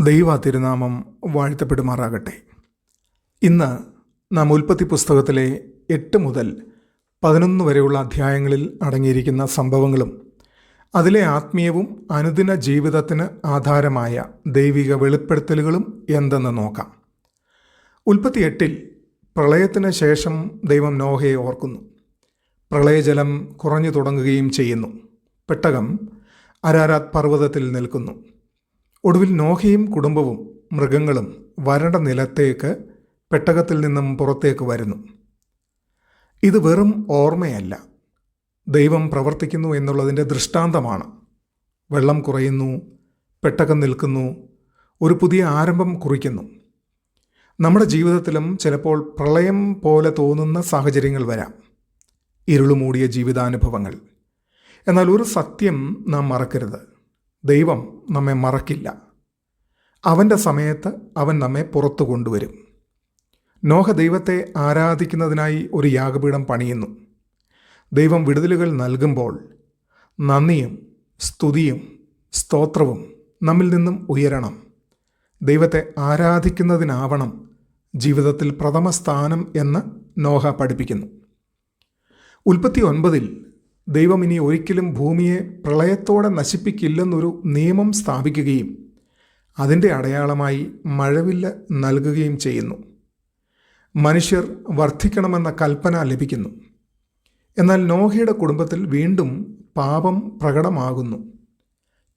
ദൈവ തിരുനാമം വാഴ്ത്തപ്പെടുമാറാകട്ടെ. ഇന്ന് നാം ഉൽപ്പത്തി പുസ്തകത്തിലെ 8 മുതൽ 11 വരെയുള്ള അധ്യായങ്ങളിൽ അടങ്ങിയിരിക്കുന്ന സംഭവങ്ങളും അതിലെ ആത്മീയവും അനുദിന ജീവിതത്തിന് ആധാരമായ ദൈവിക വെളിപ്പെടുത്തലുകളും എന്തെന്ന് നോക്കാം. ഉൽപ്പത്തി 8 പ്രളയത്തിന് ശേഷം ദൈവം നോഹയെ ഓർക്കുന്നു. പ്രളയജലം കുറഞ്ഞു തുടങ്ങുകയും ചെയ്യുന്നു. പെട്ടകം അരാരാത്ത് പർവ്വതത്തിൽ നിൽക്കുന്നു. ഒടുവിൽ നോഹയും കുടുംബവും മൃഗങ്ങളും വരണ്ട നിലത്തേക്ക് പെട്ടകത്തിൽ നിന്നും പുറത്തേക്ക് വരുന്നു. ഇത് വെറും ഓർമ്മയല്ല, ദൈവം പ്രവർത്തിക്കുന്നു എന്നുള്ളതിൻ്റെ ദൃഷ്ടാന്തമാണ്. വെള്ളം കുറയുന്നു, പെട്ടകം നിൽക്കുന്നു, ഒരു പുതിയ ആരംഭം കുറിക്കുന്നു. നമ്മുടെ ജീവിതത്തിലും ചിലപ്പോൾ പ്രളയം പോലെ തോന്നുന്ന സാഹചര്യങ്ങൾ വരാം, ഇരുളുമൂടിയ ജീവിതാനുഭവങ്ങൾ. എന്നാൽ ഒരു സത്യം നാം മറക്കരുത്: ദൈവം നമ്മെ മറക്കില്ല. അവൻ്റെ സമയത്ത് അവൻ നമ്മെ പുറത്തു കൊണ്ടുവരും. നോഹ ദൈവത്തെ ആരാധിക്കുന്നതിനായി ഒരു യാഗപീഠം പണിയുന്നു. ദൈവം വിടുതലുകൾ നൽകുമ്പോൾ നന്ദിയും സ്തുതിയും സ്തോത്രവും നമ്മിൽ നിന്നും ഉയരണം. ദൈവത്തെ ആരാധിക്കുന്നതിനാവണം ജീവിതത്തിൽ പ്രഥമ സ്ഥാനം എന്ന് നോഹ പഠിപ്പിക്കുന്നു. ഉൽപ്പത്തി 9 ദൈവം ഇനി ഒരിക്കലും ഭൂമിയെ പ്രളയത്തോടെ നശിപ്പിക്കില്ലെന്നൊരു നിയമം സ്ഥാപിക്കുകയും അതിൻ്റെ അടയാളമായി മഴവില്ല് നൽകുകയും ചെയ്യുന്നു. മനുഷ്യർ വർദ്ധിക്കണമെന്ന കൽപ്പന ലഭിക്കുന്നു. എന്നാൽ നോഹയുടെ കുടുംബത്തിൽ വീണ്ടും പാപം പ്രകടമാകുന്നു.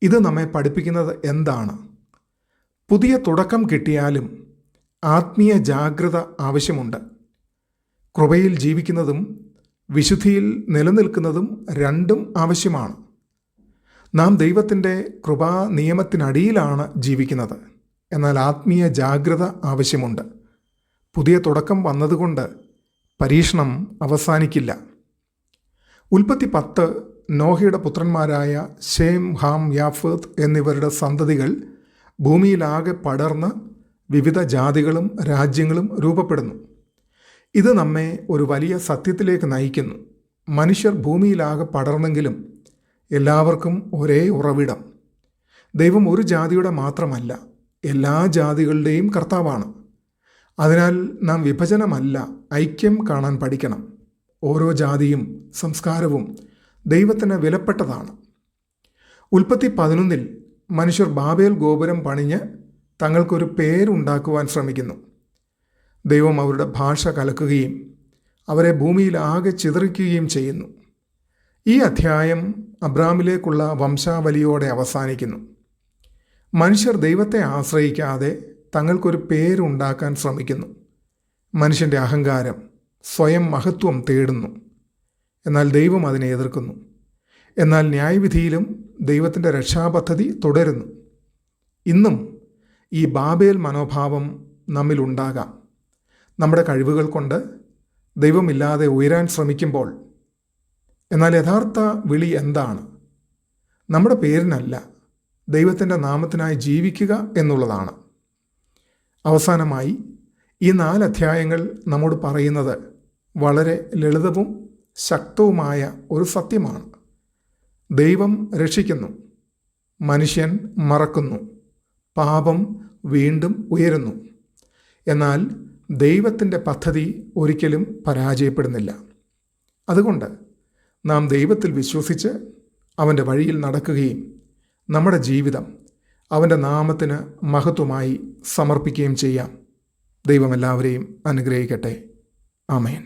ഇത് നമ്മെ പഠിപ്പിക്കുന്നത് എന്താണ്? പുതിയ തുടക്കം കിട്ടിയാലും ആത്മീയ ജാഗ്രത ആവശ്യമുണ്ട്. കൃപയിൽ ജീവിക്കുന്നതും വിശുദ്ധിയിൽ നിലനിൽക്കുന്നതും രണ്ടും ആവശ്യമാണ്. നാം ദൈവത്തിൻ്റെ കൃപാ നിയമത്തിനടിയിലാണ് ജീവിക്കുന്നത്. എന്നാൽ ആത്മീയ ജാഗ്രത ആവശ്യമുണ്ട്. പുതിയ തുടക്കം വന്നതുകൊണ്ട് പരീക്ഷണം അവസാനിക്കില്ല. ഉൽപ്പത്തി 10 നോഹയുടെ പുത്രന്മാരായ ശേം, ഹാം, യാഫത്ത് എന്നിവരുടെ സന്തതികൾ ഭൂമിയിലാകെ പടർന്ന് വിവിധ ജാതികളും രാജ്യങ്ങളും രൂപപ്പെടുന്നു. ഇത് നമ്മെ ഒരു വലിയ സത്യത്തിലേക്ക് നയിക്കുന്നു. മനുഷ്യർ ഭൂമിയിലാകെ പടർന്നെങ്കിലും എല്ലാവർക്കും ഒരേ ഉറവിടം. ദൈവം ഒരു ജാതിയുടെ മാത്രമല്ല, എല്ലാ ജാതികളുടെയും കർത്താവാണ്. അതിനാൽ നാം വിഭജനമല്ല, ഐക്യം കാണാൻ പഠിക്കണം. ഓരോ ജാതിയും സംസ്കാരവും ദൈവത്തിന് വിലപ്പെട്ടതാണ്. ഉൽപ്പത്തി 11 മനുഷ്യർ ബാബേൽ ഗോപുരം പണിഞ്ഞ് തങ്ങൾക്കൊരു പേരുണ്ടാക്കുവാൻ ശ്രമിക്കുന്നു. ദൈവം അവരുടെ ഭാഷ കലക്കുകയും അവരെ ഭൂമിയിൽ ആകെ ചിതറിക്കുകയും ചെയ്യുന്നു. ഈ അധ്യായം അബ്രാമിലേക്കുള്ള വംശാവലിയോടെ അവസാനിക്കുന്നു. മനുഷ്യർ ദൈവത്തെ ആശ്രയിക്കാതെ തങ്ങൾക്കൊരു പേരുണ്ടാക്കാൻ ശ്രമിക്കുന്നു. മനുഷ്യൻ്റെ അഹങ്കാരം, സ്വയം മഹത്വം തേടുന്നു. എന്നാൽ ദൈവം അതിനെ എതിർക്കുന്നു. എന്നാൽ ന്യായവിധിയിലും ദൈവത്തിൻ്റെ രക്ഷാപദ്ധതി തുടരുന്നു. ഇന്നും ഈ ബാബേൽ മനോഭാവം നമ്മിലുണ്ടാകാം. നമ്മുടെ കഴിവുകൾ കൊണ്ട് ദൈവമില്ലാതെ ഉയരാൻ ശ്രമിക്കുമ്പോൾ. എന്നാൽ യഥാർത്ഥ വിളി എന്താണ്? നമ്മുടെ പേരിനല്ല, ദൈവത്തിൻ്റെ നാമത്തിനായി ജീവിക്കുക എന്നുള്ളതാണ്. അവസാനമായി ഈ 4 അധ്യായങ്ങൾ നമ്മോട് പറയുന്നത് വളരെ ലളിതവും ശക്തവുമായ ഒരു സത്യമാണ്. ദൈവം രക്ഷിക്കുന്നു, മനുഷ്യൻ മറക്കുന്നു, പാപം വീണ്ടും ഉയരുന്നു. എന്നാൽ ദൈവത്തിൻ്റെ പദ്ധതി ഒരിക്കലും പരാജയപ്പെടുന്നില്ല. അതുകൊണ്ട് നാം ദൈവത്തിൽ വിശ്വസിച്ച് അവൻ്റെ വഴിയിൽ നടക്കുകയും നമ്മുടെ ജീവിതം അവൻ്റെ നാമത്തിന് മഹത്വമായി സമർപ്പിക്കുകയും ചെയ്യാം. ദൈവം എല്ലാവരെയും അനുഗ്രഹിക്കട്ടെ. ആമേൻ.